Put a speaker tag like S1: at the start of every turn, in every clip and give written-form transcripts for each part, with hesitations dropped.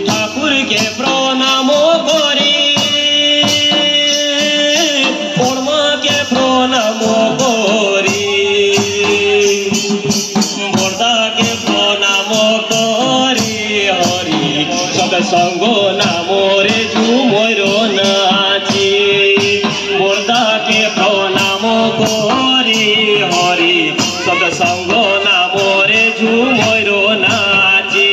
S1: ঠাকুরকে প্রণাম করি, বড়মাকে প্রণাম করি, বড়দাকে প্রণাম করি। হরি সৎসঙ্গ নামরে ঝুমর নাচি, বড়দাকে প্রণাম করি। হরি সৎসঙ্গ নামরে ঝুমর নাচি।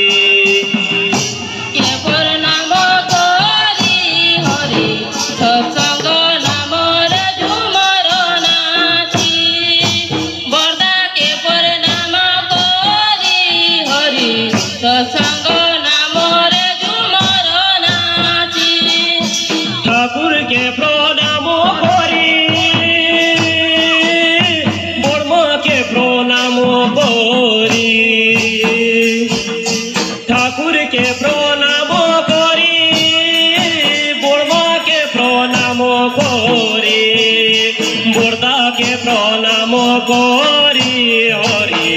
S1: ঠাকুরকে প্রণাম করি, বড়মাকে প্রণাম করি, ঠাকুরকে প্রণাম করি, বড়মাকে প্রণাম করি, বড়দাকে প্রণাম করি। হরি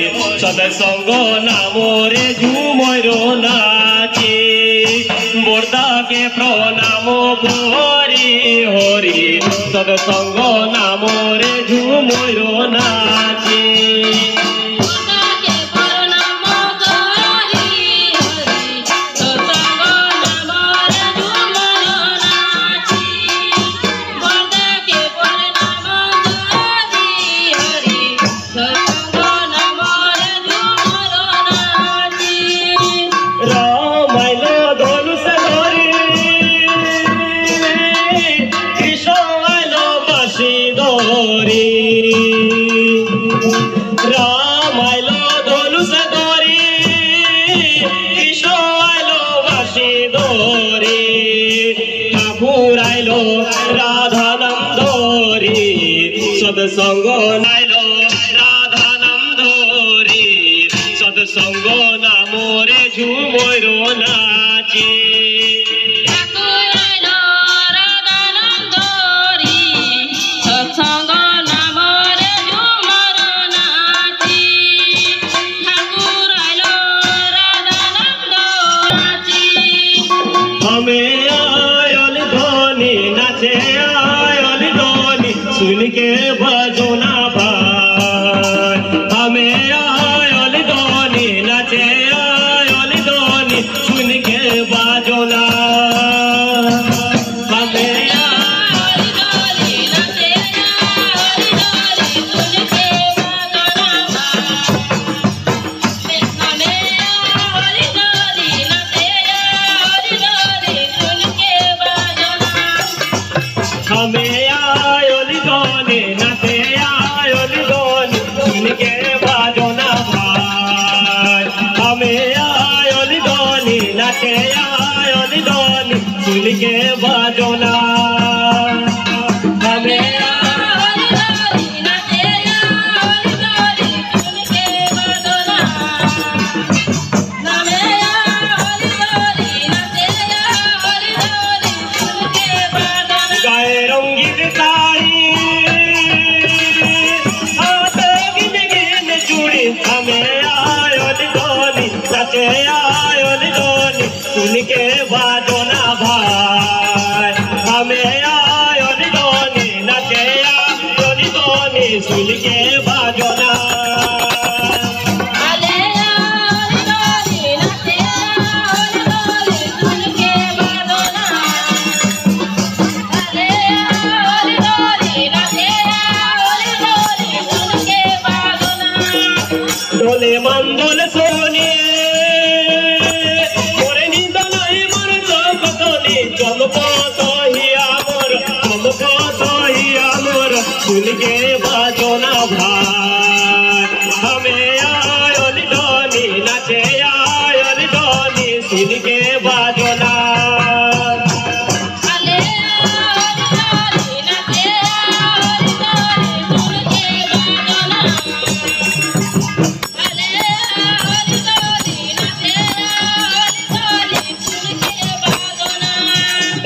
S1: সৎসঙ্গ নামরে ঝুমর নাচি, বড়দাকে প্রণাম করি। হরি সৎসঙ্গ নামরে ঝুমর নাচি। রাম আইলো ধনুষ ধরি, কৃষ্ণ আইলো বাঁশি ধরি, ঠাকুর আইলো রাধা নাম ধরি, সৎসঙ্গ আইলো রাধা নাম ধরি, সৎসঙ্গ নামরে ঝুমর নাচি। हमें आयल ध्वनि नाचे आयल ध्वनि सुन के बजोना भाई, हमें आयल ध्वनि नाचे आयल ध्वनि सुन के बजोना। हमें आयल ध्वनि नाचे आयल ध्वनि सुन के बाजोना भाई, हमें आयल ध्वनि नाचे आयल ध्वनि सुन के बाजोना। आयल ध्वनि सुन के बाजोना भाई, हमें आयल ध्वनि नाचे आयल ध्वनि सुन के बाजोना। डोले मंदोल सोने सुन के बाजोना भाई, हमें आयल ध्वनि नाचे आयल ध्वनि सुन के बाजोना।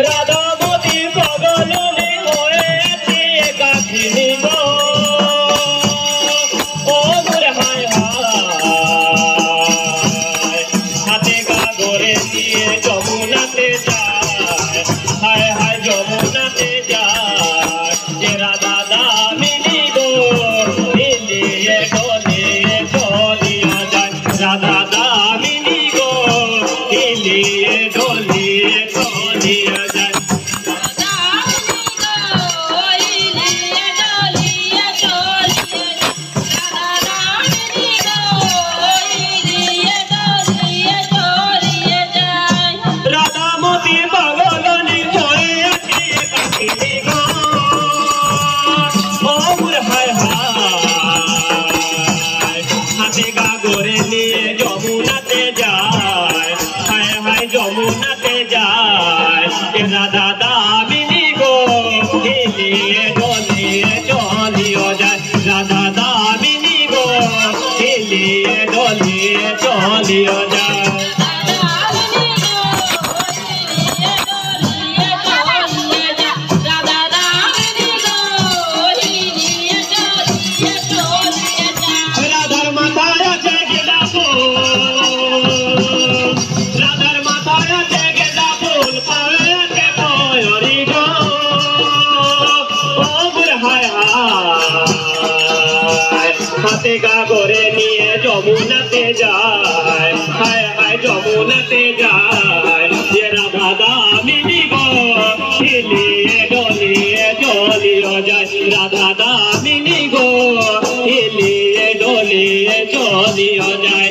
S1: राधा मोती पगल ने होए गाथी गो, ओ मोरे हाय हाय দামিনী গো হিলিয়ে ডলিয়ে চলিয়ে যায় রাধামতির পাগলনি হয়ে আছে কাকিনী গো ওর হায় হায় হাতে গাগরে নিয়ে যমুনাতে যায় হায় হায় যমুনাতে যায় রাধা দামিনী গো হিলিয়ে ডলিয়ে চলিও যায় রাধা দামিনী গো হিলিয়ে ডলিয়ে চলিও যায় রাধার মাথায় আছে গেঁদা ফুল পায়ে আছে ময়ূরী গো ওর হায় হায় হাতে গাগরে নিয়ে যমুনাতে যায় হায় হায় যমুনাতে যায় রাধা দামিনী গো হিলিয়ে ডলিয়ে চলিও যায় রাধা দামিনী গো হিলিয়ে ডলিয়ে চলিও যায়